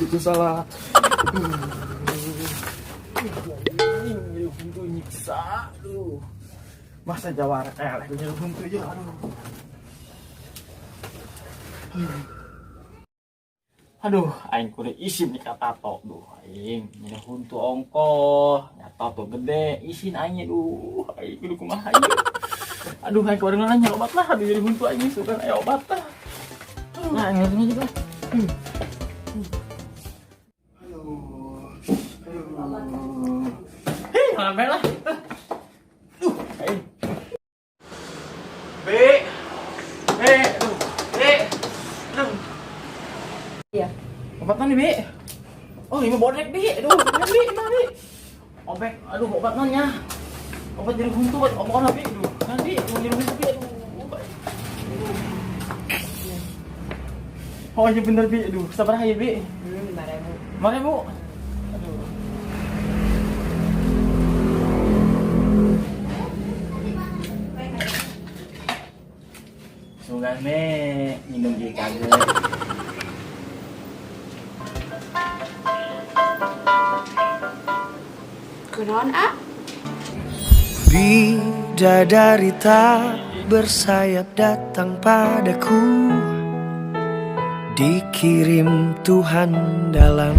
itu salah. Ini huntu nyiksa. Aduh. Masa Jawara kayak punya huntu aja. Aduh, aing kudu isin di tato. Duh, aing ini huntu ongkoh. Tato gede, isin aing duh. Aing kudu kumaha ieu. Aduh, aing kudu nanya obat lah. Aduh, jadi huntu aing suka aya obat lah. Nah, ngeliatnya juga. Malah lah. Iya. Obatan nih, Bi. Oh, ini bonek, Bi. Aduh, bonek, Bi. Mana, Bi? Obek, aduh, obatnya. Obat jadi huntu, obat Bi. Aduh, nanti mau jadi huntu, Bi. Aduh. Oh, iya bener, Bi. Aduh, sabar aja, Bi. 5.000. 5.000. Aduh. Sugan me minum ieu kagak. Kunaon, A? Bidadari tak bersayap datang padaku, dikirim Tuhan dalam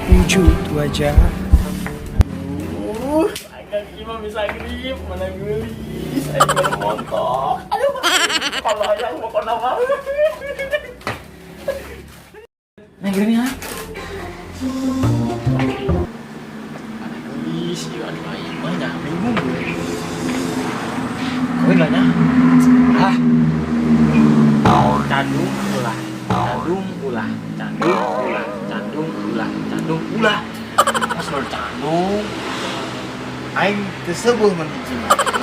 wujud wajah. Agak gimana bisa grip, mana gelis, saya baru montok. Aduh, kalau aja mau kena banget. Nah gini ha? Gelis, aduh aing banyak bingung. Kau nanya? Ah, candung ulah, candung ulah, candung ulah, candung ulah, candung ulah. Mas candung. Aing tersebut menunjuk.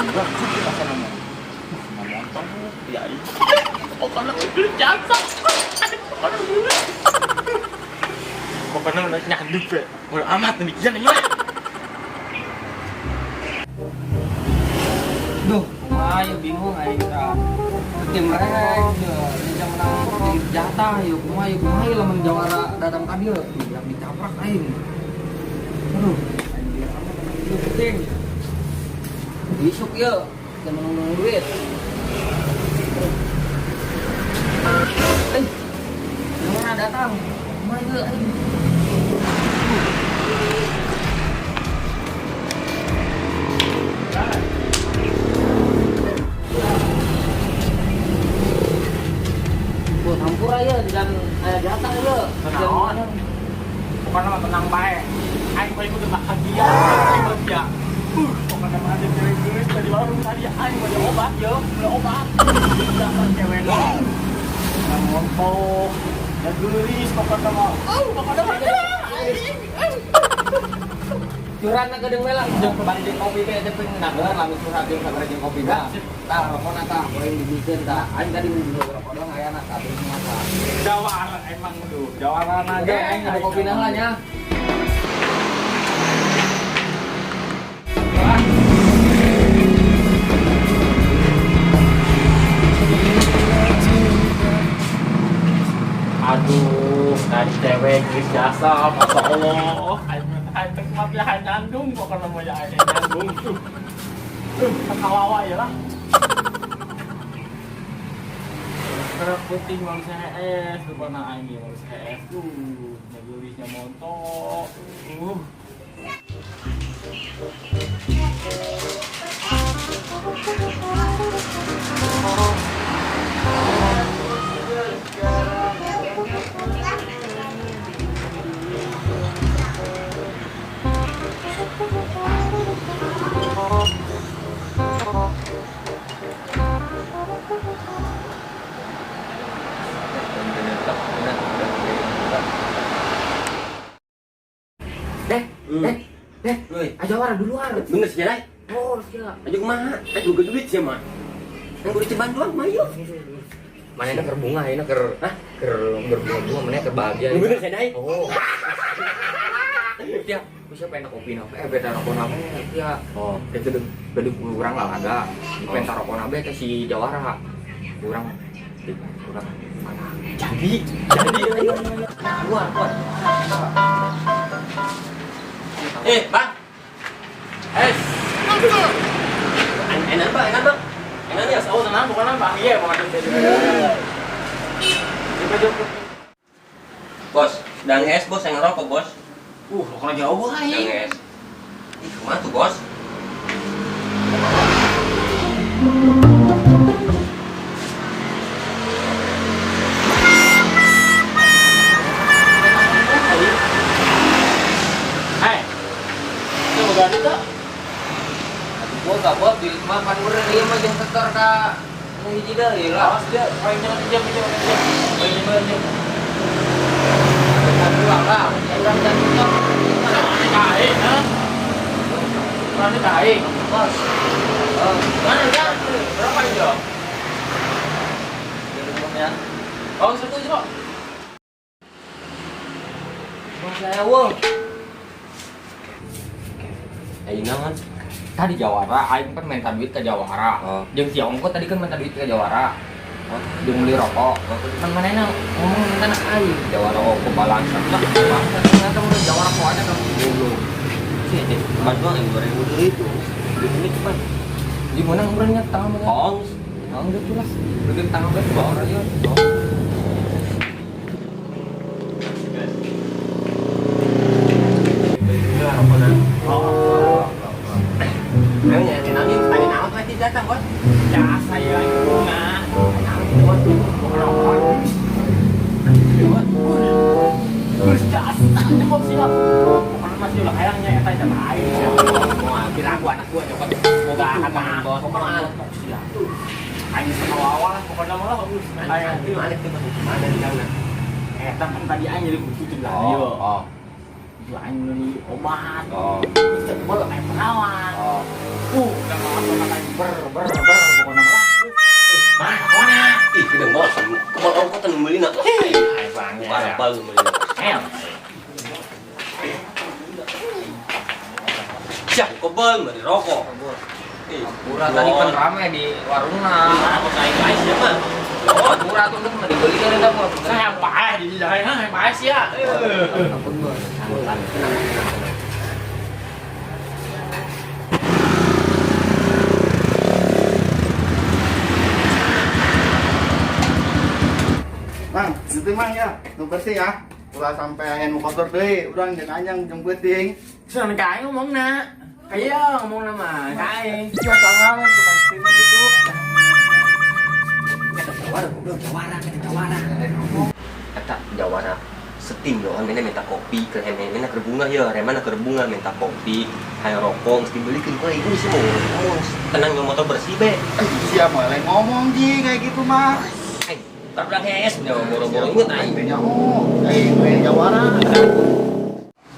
Gua kudu apa namanya? Motor ya ini. Pokoknya udah jasa. Pokoknya udah nyanduk be. Udah amat nih jangan ya. Duh, ayo bingung ayo kita. Tim rek, ini jam menang jadi jatah, yuk kumaha lamun Jawara datang ka dieu, yang dicaprak aing. Aduh, itu penting. Besok ya, kita menunggu duit. Yang mana datang? Kumaha ieu aing? Hampur aja dan jatah aja. Kenaon? Pokoknya mah tenang bae. Aing bae kudu tak kagia, aing bahagia. Pokoknya mah ada cewek geus tadi warung tadi aing beli obat yo, beli obat. Dasar cewek lo. Yang montok, yang gelis pokoknya mah. Pokoknya mah aing. Curhatna kedeung we lah, jeung bari jeung kopi teh teh pengen nageun lamun curhat jeung sabaraha jeung kopi tah. Tah rokona tah poin dibikeun tah. Aing tadi minum rokok doang ayana tah terus mah. Jawara emang tuh, Jawara naga Aing ada kopi nah lah nya. Aduh, dari cewek gelis jasa, masya Allah. Aing tempat ya aing nyandung, pokoknya mau ya aing nyandung. Kekawawa ya lah. Kerap putih mau CS, rupanya aing dia mau CS. Ngegelisnya montok. Jawara duluan. Bener sih Jai. Oh, siap. Ayo kumaha? Juga duit sih mah. Yang kudu ceban doang mah yuk. Mana ini bunga, ini ker berbunga-bunga, mana ker bahagia. Bener sih Jai. Oh. Ya, bisa pengen kopi nabe, beta rokok nabe, ya. Oh, itu gedung kurang lah ada. Di pengen rokok nabe ke si Jawara. Kurang. Jadi ayo. Keluar. Bang. Enak bang. Enaknya Oh tenang, bukan apa? Iya, bukan itu. bos. Dan es bos yang ngerokok bos. Kalau jauh Dan aja. es. Ih, kemana tuh bos? Hai. Coba ganti tak? Gua gak buat di makan bener dia mah jeung setor ka nu hiji deui lah. Awas dia, paling jangan diam. Paling diam. Mau pulang lah. Orang jantung Kain, ha? Mana kain? bos. Mana kan? Berapa itu? Ya. Oh, satu aja, Pak. Bos saya wong. Ayo naon? Tadi Jawara, aing kan minta duit ke Jawara. Oh. Jeung si Ongko tadi kan minta duit ke Jawara. Jeung beli rokok. Kan manehna ngomong minta aing. Jawara Ongko balansan. Lah, balansan ternyata udah Jawara kok ada kan dulu. Sih, bantuan yang 2000 dulu itu. Ini cepat. Gimana umurnya tanggal berapa? Kong. Oh, udah jelas. Udah tanggal berapa? Jawara ya. Ayo nyari nangis, tanya nama tuh nanti datang bos. Ya, saya bunga. Cukup siap. Pokoknya masih ulah kayaknya ya tanya lain. Mau ambil aku anak gua coba. Moga akan bos. pokoknya siap. Aing sama awal pokoknya malah bagus. Ayo, itu mana tuh bos? Mana di sana? Kan tadi aing jadi butuh lah. Oh. Itu aing beli obat. Oh. Sebel aing perawat. Oh. Udah malah aing pokoknya malah. Mana? Ih, gede bos. Kebal ongkot yang beli nak. Aing bangnya. Parah bal beli. Siap, kebal beli rokok. Murah tadi kan rame di warungna. Aku kain guys ya mah. Murah tuh udah dibeli kan udah bos. Saya paeh di jalan yang paeh sih ya. Ampun bos. Mang, itu mang ya, nu bersih ya. Ulah sampai angin mau kotor deh, udah jangan anjang jeng penting. Sudah kain ngomong nak. Kayak ngomong nama kain. Ya tangan, tukang terima gitu. Kata Jawara setim doang, mana minta kopi ke mana kerbunga ya, remana kerbunga minta kopi, kayak rokok, mesti belikin kau ibu sih mau tenang yang motor bersih be. Siapa malah ngomong ji kayak gitu mah. Terbilang es, udah boro-boro inget aja. Intinya kayak Jawara.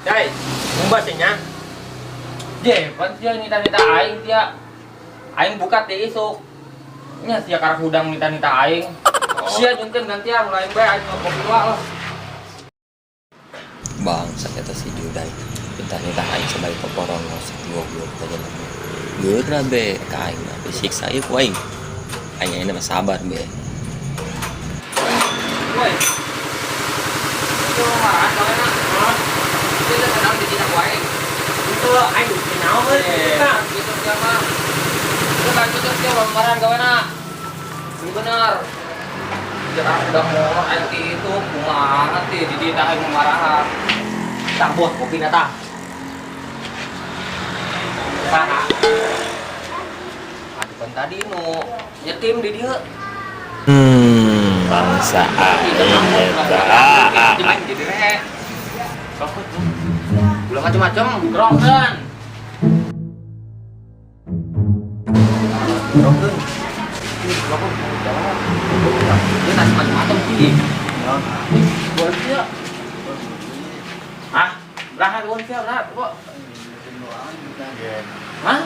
Dai, membahasnya. Je, pan sia nita-nita aing sia. Aing buka teh isuk. Nya sia karek hudang nita-nita aing. Sia jungkeun gantian lain bae aing ngopi lah. Bang, sakit si Judai. Kita nita aing sebagai peporong ngosek goblok aja lagi. Geura be, ka aing mah disiksa ieu ku aing. Aing mah sabar be. Woi. Itu marah soalnya nak. Itu udah kenal di Cina wae. Itu aing kenal we. Gitu dia mah. Itu kan itu dia lombaran gaweana. Ini bener. Jangan udah ngomong aing itu kumaha teh di dia aing marahan. Tak buat kopi nata. Saha? Aduh kan tadi nu nyetim di dia. Bangsa Itu aing mah eta. jadi rehe. Belum macam-macam. Rokan. Rokeun. Dia tas macam-macam sih. Buat dia. Ah, berangkat buat dia berangkat kok. Hah?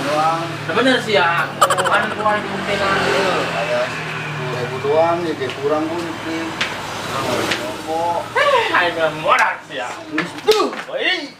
Doang, Bener sih ya. Kan keluar di kontainer. ada 10.000 doang, ya kayak kurang pun nih. Rokok. Aing modal sih ya. Tuh, woi.